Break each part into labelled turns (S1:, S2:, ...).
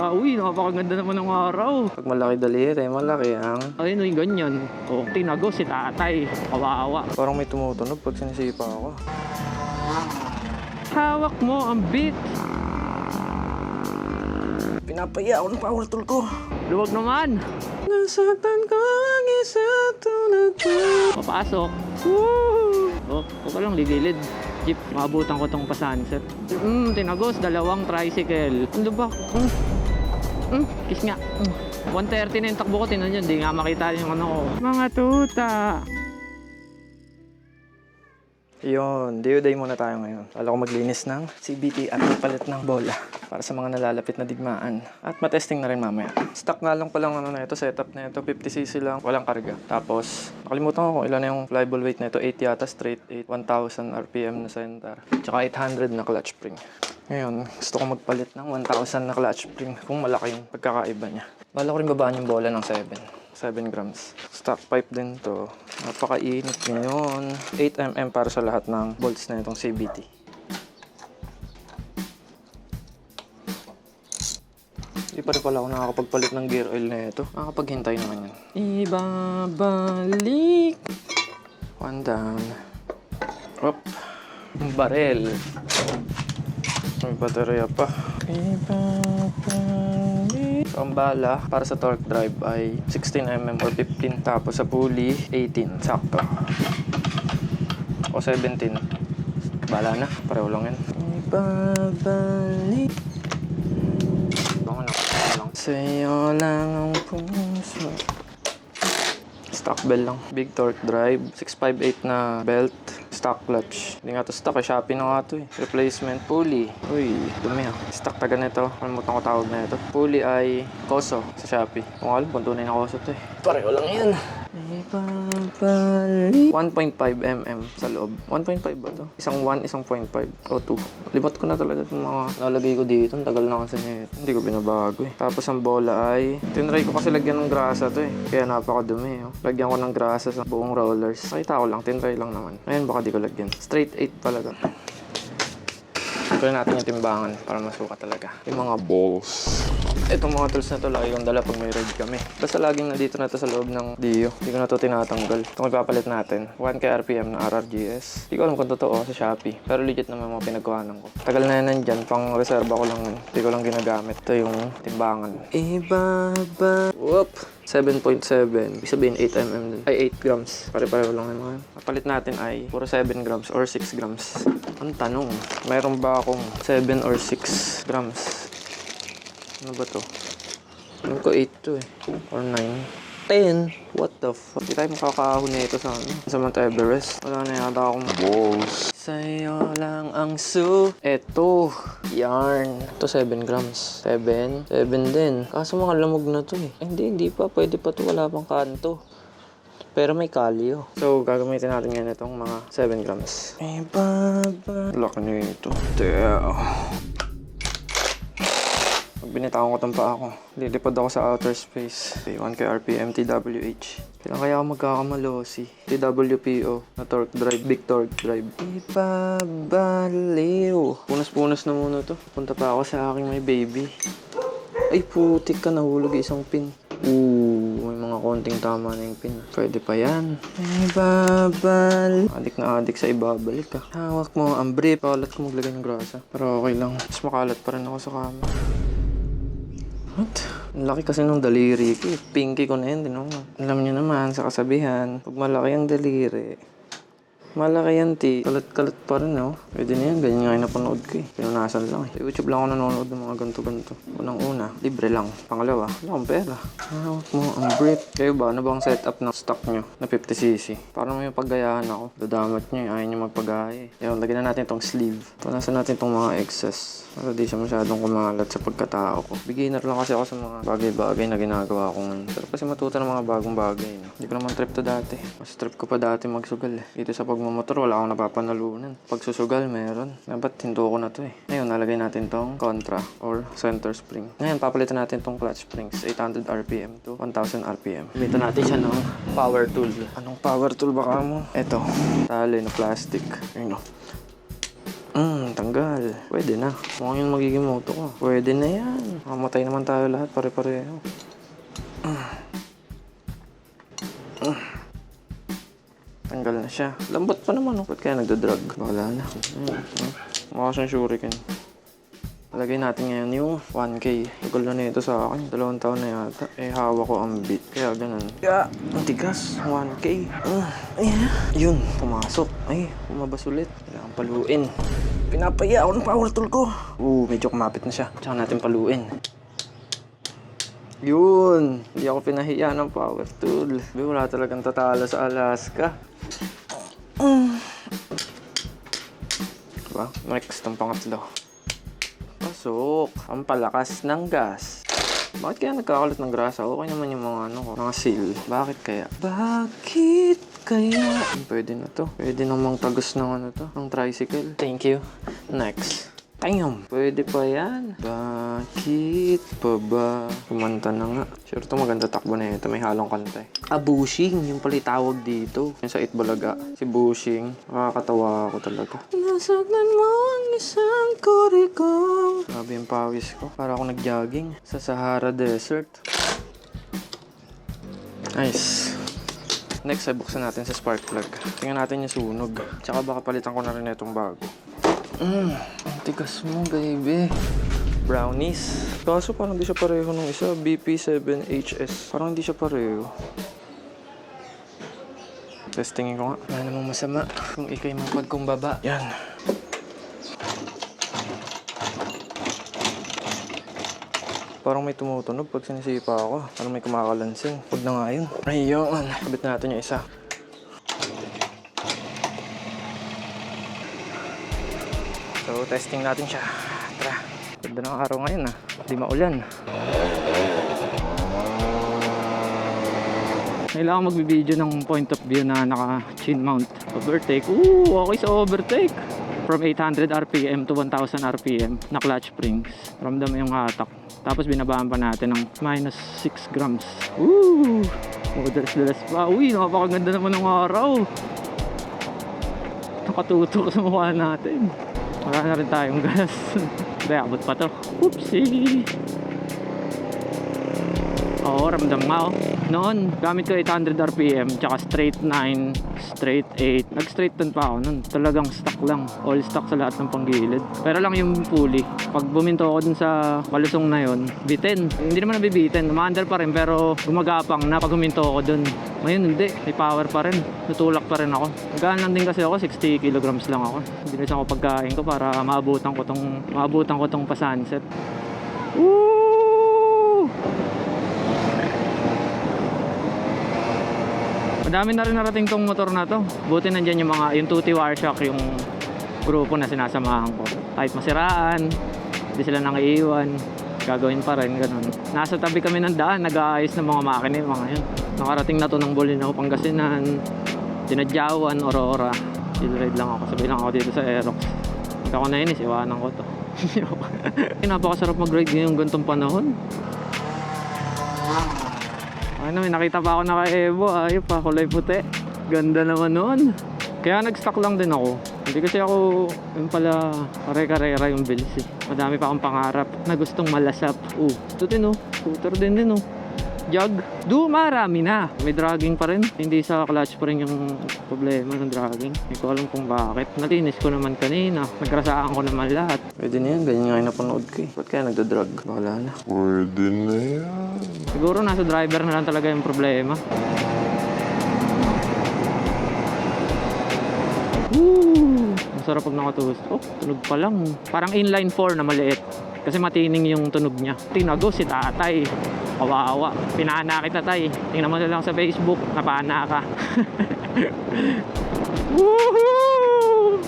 S1: Uy, napakaganda naman ng araw.
S2: Pag malaki daliri, malaki ang...
S1: Ayun, uy, ganyan. O, tinago si tatay. Kawawa.
S2: Parang may tumutunog pag sinisipa ako.
S1: Hawak mo ang beat.
S2: Pinapaya ako ng power tool ko.
S1: Luwag naman.
S2: Nasaktan ko ang isa tulad ko.
S1: Papasok. Woo! Oh, huwag ka lang ligilid. Jeep, maabutan ko tong pa-sunset. Tinagos, dalawang tricycle. Ano ba? Kiss nga. 130 na yung takbo ko, tinan yun. Di nga makita yung ano ko. Mga tuta.
S2: Yun, day muna tayo ngayon. Wala ko maglinis ng CBT at magpalit ng bola para sa mga nalalapit na digmaan. At matesting na rin mamaya. Stock nga lang palang ano na ito, setup na ito, 50cc lang, walang karga. Tapos, nakalimutan ko kung ilan na yung flyable weight na ito, 8 yata, straight 8, 1000 RPM na center. Tsaka 800 na clutch spring. Ngayon, gusto ko magpalit ng 1000 na clutch spring kung malaki yung pagkakaiba niya. Bala ko rin babaan yung bola ng 7 grams. Stock pipe din to. Napakainit ngayon. 8mm para sa lahat ng bolts na itong CBT. Hindi pa rin pala ako nakakapagpalit ng gear oil na ito. Nakakapaghintay naman yan. Ibabalik. One down. Up. Barel. May baterya pa. Ibabalik. So, ang bala para sa torque drive ay 16mm or 15. Tapos sa pulley, 18. Sakto. O 17. Bala na. Pareho lang yan. Ibabalik. Bango na. Sa'yo lang ang puso. Stock bell lang. Big torque drive. 658 na belt. Stock clutch. Hindi nga to stock. Shopee na nga to eh. Replacement pulley. Uy, dumi ha. Stock taga nito. Kalimutan ko tawag na ito. Pulley ay Koso sa Shopee. Kung alam, kung tunay na Koso to eh. Pareho lang yan. 1.5mm sa loob. 1.5 ba to? Isang 1, isang 0.5 o 2. Libat ko na talaga itong mga nalagay ko dito. Ang tagal na kasi nito. Hindi ko binabago eh. Tapos ang bola ay... Tinry ko kasi lagyan ng grasa to eh. Kaya napakadumi oh. Lagyan ko ng grasa sa buong rollers. Nakita ko lang. Tinry lang naman. Ngayon baka di ko lagyan. Straight 8 talaga. Tuloy natin yung timbangan para masuka talaga. Yung mga balls. Itong mga tools na to lagi kong dala pag may ride kami. Basta laging nandito na to sa loob ng Dio. Hindi ko na to tinatanggal. Itong ipapalit natin. 1K RPM na RRGS. Hindi ko alam kung totoo sa Shopee. Pero legit naman mga pinagkuhanan ko. Tagal na yan nandyan. Pang reserva ko lang. Hindi ko lang ginagamit. Ito yung timbangan. Ibaba. Whoop. 7.7. Ibig sabihin 8mm din. Ay 8 grams. Pare-pareho lang yung mga. Papalit natin ay puro 7 grams or 6 grams. Ang tanong, mayroon ba akong 7 or 6 grams? Ano ba to? Alam ko 8 to eh. Or 9. 10? What the fuck? Hindi tayo makakahon na ito sa ano. Sa Mount Everest. Wala na yata akong balls. Sa'yo lang ang Eto. Yarn. Ito 7 grams. 7. 7 din. Kaso mga lamog na to eh. Hindi pa. Pwede pa to. Wala pang kanto. Pero may kalyo. So, gagamitin natin ngayon itong mga 7 grams. Laki nyo ito. Pag binitawan ko itong paa ko, lilipad ako sa outer space. Okay, 1K RPM TWH. Kailan kaya ako magkakamalosi? TWPO na torque drive, big torque drive. Ipabaliw. Punas-punas na muna to. Punta pa ako sa aking may baby. Ay putik ka, nahulog isang pin. May mga konting tama na yung pin. Pwede pa yan. Ibabalik. Adik na adik sa ibabalik ah. Hawak mo ang brief. Kalat ko maglagay ng grasa. Pero okay lang. Mas makalat pa rin ako sa kama. What? Ang laki kasi nung daliri ko. Pinky ko na yun. Alam niyo naman sa kasabihan. Pag malaki ang daliri, malaki yan, Kalat-kalat pa rin, no? Pwede na yan. Ganyan nga yung napanood ko, eh. Pinunasan lang, eh. Sa YouTube lang ako nanonood ng mga ganito-ganito. Unang-una, libre lang. Pangalawa, wala akong pera. Hawak mo ang brief. Kayo ba? Ano bang setup ng stock nyo na 50cc? Parang may paggayahan ako. Dadamat nyo, ayaw nyo magpagaya, eh. Yun, lagyan na natin itong sleeve. Punasan natin itong mga excess. Para di siya masyadong kumalat sa pagkatao ko. Beginner lang kasi ako sa mga bagay-bagay na ginagawa ko ngayon. Pero kasi matuto ng mga bagong bagay, no? Hindi ko naman trip to dati. Mas trip ko pa dati magsugal, eh. Dito sa pagmamotor, wala akong napapanalunan. Pag susugal, meron. Dapat hinto ko na to, eh. Ngayon, nalagay natin tong contra or center spring. Ngayon, papalitan natin tong clutch springs. 800 RPM to 1000 RPM. Gamitan natin siya ng power tool. Anong power tool baka mo? Ito. Tali na plastic. Ayun, no. Tanggal. Pwede na. Mukhang yung magiging moto ko. Pwede na yan. Mamatay naman tayo lahat. Pare-pareho. Tanggal na siya. Lambot pa naman. Ba't kaya nagdadrag? Wala na. Mukha siyang shuriken. Lagay natin ngayon yung 1K. Tagal na nito sa akin. 2 taon na yata. Hawak ko ang beat. Kaya ganun. Ang tigas. 1K. Yun. Pumasok. Umabas ulit. Kailangan paluin. Pinapaya ako ng power tool ko. Medyo kumapit na siya. Tsaka natin paluin. Yun. Hindi ako pinahiya ng power tool. Wala talagang tatalo sa Alaska. Diba? Next, ang pangatlo. Pasok. Ang palakas ng gas. Bakit kaya nagkakalat ng grasa? Okay naman yung mga seal. Bakit kaya? Pwede na to. Pwede namang tagos ng ng tricycle. Thank you. Next. Damn! Pwede pa yan. Bakit pa ba? Kumanta na nga. Sure to maganda takbo na ito. May halong kanta eh. Bushing. Yung pala tawag dito. Yung sa Itbulaga. Si Bushing. Nakakatawa ako talaga. Nasagnan mo ang isang koriko. Grabe yung pawis ko. Para ako nag-jogging sa Sahara Desert. Nice. Next ay buksan natin sa spark plug. Tingnan natin yung sunog. Tsaka baka palitan ko na rin itong bago. Ang tigas mo, baby. Brownies. Kaso parang hindi siya pareho nung isa. BP7HS. Parang hindi siya pareho. Testingin ko nga. Wala namang masama kung ikay mapagkumbaba. Yan. Parang may tumutunog pag sinisipa ako. Parang may kumakalansing. Huwag na nga yun. Ayun. Kabit natin yung isa. So, testing natin siya. Tara. Ganda ng araw ngayon Hindi maulan.
S1: Kailangan magbibideo ng point of view na naka-chin mount. Overtake. Okay sa overtake. From 800 RPM to 1000 RPM na clutch springs. Ramdam yung hatak. Tapos binabaan pa natin ng minus 6 grams. Madalas pa. Napakaganda naman ng araw. Nakatutok sa mukha natin. Wala na rin tayong gas. Hindi, abot pa to. Oopsie! Oo, ramdam nga Noon, gamit ko 800 RPM, tsaka straight 9, straight 8. Nag-straight 10 pa ako nun. Talagang stock lang. All stock sa lahat ng panggilid. Pero lang yung pulley. Pag buminto ako dun sa palusong na yon, bitin. Hindi naman nabibitin. Umaandar pa rin, pero gumagapang na pag huminto ako dun. Ngayon hindi. May power pa rin. Natulak pa rin ako. Magaan lang din kasi ako. 60 kilograms lang ako. Binisan ko pagkain ko para maabutan ko tong pa-sunset. Madami na rin narating tong motor na to. Buti nandyan yung yung tuti Warshock, yung grupo na sinasamahan ko. Kahit masiraan, hindi sila nang iiwan, gagawin pa rin, ganun. Nasa tabi kami ng daan, nag-aayos ng mga makina yung mga yun. Nakarating na to ng Bolinao, Pangasinan, Dinadyawan, Aurora. Chill-ride lang ako, sabay lang ako dito sa Aerox. Pag ako nainis, iwanan ko to. Napakasarap mag-ride ngayong gantong panahon. May nakita pa ako naka-Evo, ayun pa, kulay puti. Ganda naman nun. Kaya nag-stock lang din ako. Hindi kasi ako, yung pala, kare-karera yung bilis eh. Madami pa akong pangarap na gustong malasap. Ito din scooter din Jog. Marami na. May dragging pa rin. Hindi sa clutch pa rin yung problema ng dragging. Hindi ko alam kung bakit. Nalinis ko naman kanina. Nagrasaan ko naman lahat.
S2: Pwede na yan. Ganyan nga yung napanood ko eh. Ba't kaya nagdadrag? Wala na.
S3: Pwede na yan.
S1: Siguro nasa driver na lang talaga yung problema. Masarap pag nakatuhos. Tunog pa lang. Parang inline 4 na maliit. Kasi matining yung tunog niya. Tinago si tatay. Kawawa. Pinana kita tay. Tingnan mo na lang sa Facebook. Napana ka. Woohoo!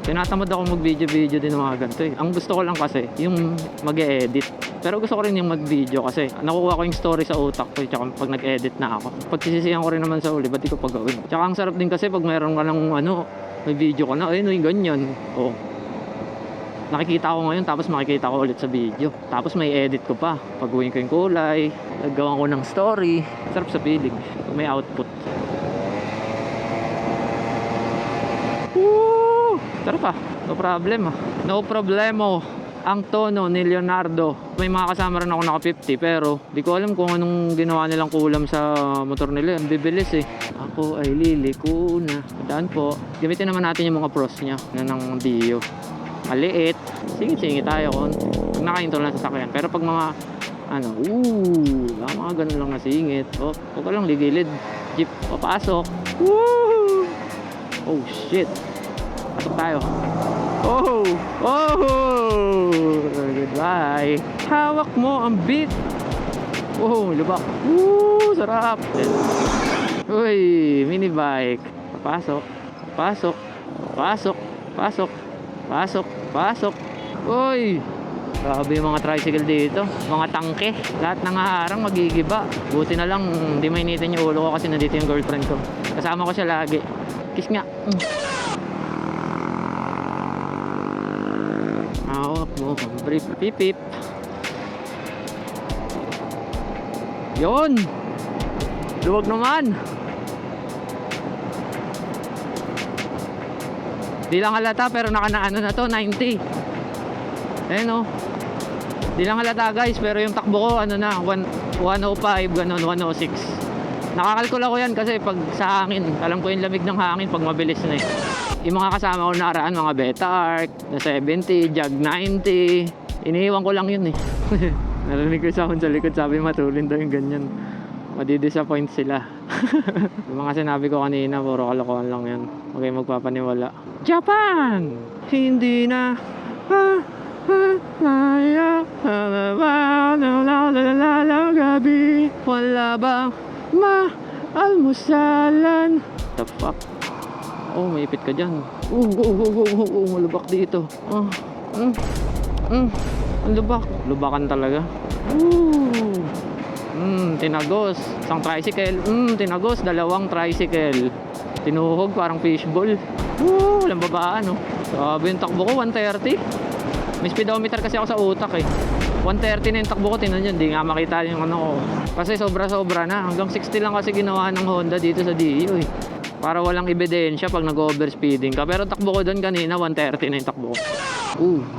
S1: Tinatamad ako mag-video din ng mga ganito eh. Ang gusto ko lang kasi, yung mag-e-edit. Pero gusto ko rin yung mag-video kasi nakukuha ko yung story sa utak ko. Tsaka pag nag-edit na ako. Pagsisisihan ko rin naman sa uli, ba't di ko pagawin? Tsaka ang sarap din kasi pag mayroon ka ng may video ka na, ayun yung ganyan. Nakikita ko ngayon tapos makikita ko ulit sa video. Tapos may edit ko pa. Pag-uwin ko yung kulay, naggawan ko ng story. Sarap sa feeling. May output. Tara pa, no problem ah. No problemo. Ang tono ni Leonardo. May mga kasama rin ako naka 50 pero di ko alam kung anong ginawa nilang kulam sa motor nila. Ang bibilis eh. Ako ay liliko na. Daan po. Gamitin naman natin yung mga pros niya na ng Dio. Maliit. Singit-singit tayo kung nakaintro lang sa sakyan. Pero pag mga mga ganun lang na singit. Oh, huwag ka lang ligilid. Jeep, papasok. Woo! Oh shit. Pasok tayo. Oh! Goodbye. Hawak mo ang beat. Oh, lubak. Woo! Sarap. Uy, mini bike. Pasok. Pasok. Pasok. Pasok. Pasok. Pasok. Uy! Grabe yung mga tricycle dito. Mga tangke. Lahat ng haharang magigiba. Buti na lang hindi mainitin yung ulo ko kasi nandito yung girlfriend ko. Kasama ko siya lagi. Kiss nga. Hawak mo. Brief. Pip. Yun! Luwag naman! Di lang halata pero nakanaano na to, 90. Ayan o. Di lang halata guys pero yung takbo ko 105, ganun, 106. Nakakalkula ko yan kasi pag sa hangin, alam ko yung lamig ng hangin pag mabilis na eh. Yung mga kasama ko nakaraan, mga Beta Arc, na 70, Jag 90. Iniiwan ko lang yun eh. Narinig ko sa akin sa likod, sabi matulin daw yung ganyan. Madi-disappoint sila. Yung mga sinabi ko kanina, puro kalokohan lang yan. Huwag kayong magpapaniwala. Japan! Hindi na gabi wala bang almusalan. The fuck? Oh, may ipit ka dyan. Malubak dito. Ang lubak. Lubakan talaga. Tinagos. Isang tricycle. Tinagos. Dalawang tricycle. Tinuhog parang fishball. Walang babaan, no? Sabi yung takbo ko, 130. May speedometer kasi ako sa utak eh. 130 na yung takbo ko, tinan yun. Di nga makita yung ano ko. Kasi sobra-sobra na. Hanggang 60 lang kasi ginawa ng Honda dito sa DU eh. Para walang ebidensya pag nag-overspeeding ka. Pero takbo ko doon kanina, 130 na yung takbo ko.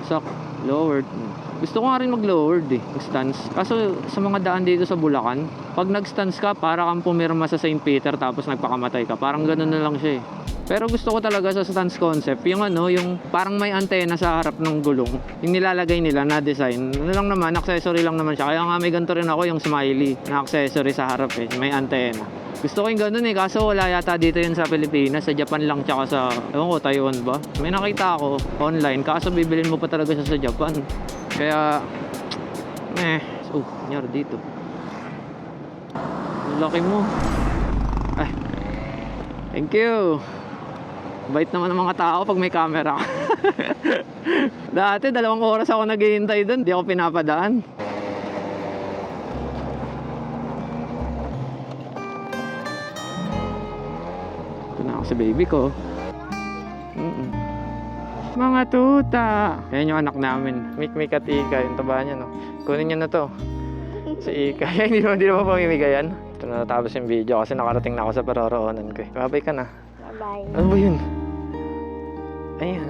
S1: Sak. Lowered. Gusto ko nga rin mag-lowered eh. Stance. Kaso sa mga daan dito sa Bulacan, pag nag-stance ka, para kang pumirma sa St. Peter tapos nagpakamatay ka. Parang ganun na lang siya eh. Pero gusto ko talaga sa stance concept, yung yung parang may antena sa harap ng gulong. Yung nilalagay nila na design. Ano lang naman, accessory lang naman siya. Kaya nga may ganito rin ako, yung smiley na accessory sa harap eh. May antena. Gusto ko yung ganun eh, kaso wala yata dito yun sa Pilipinas. Sa Japan lang tsaka sa, ewan ko, Taiwan ba? May nakita ako online, kaso bibilin mo pa talaga siya sa Japan. Kaya, nangyari dito. Laki mo. Ay, thank you. Bait naman ng mga tao pag may camera. Dati 2 oras ako naghihintay doon, di ako pinapadaan. Ito na ako sa baby ko. Mga tuta. Yan yung anak namin. Mikmik at Ika, yung taba niya no. Kunin niyo na to. Si Ika. Hindi na ba pamimigayan? Ito na natapos yung video kasi nakarating na ako sa paroroonan ko. Babay ka na.
S4: Bye.
S1: Ano ba yun? Ayan.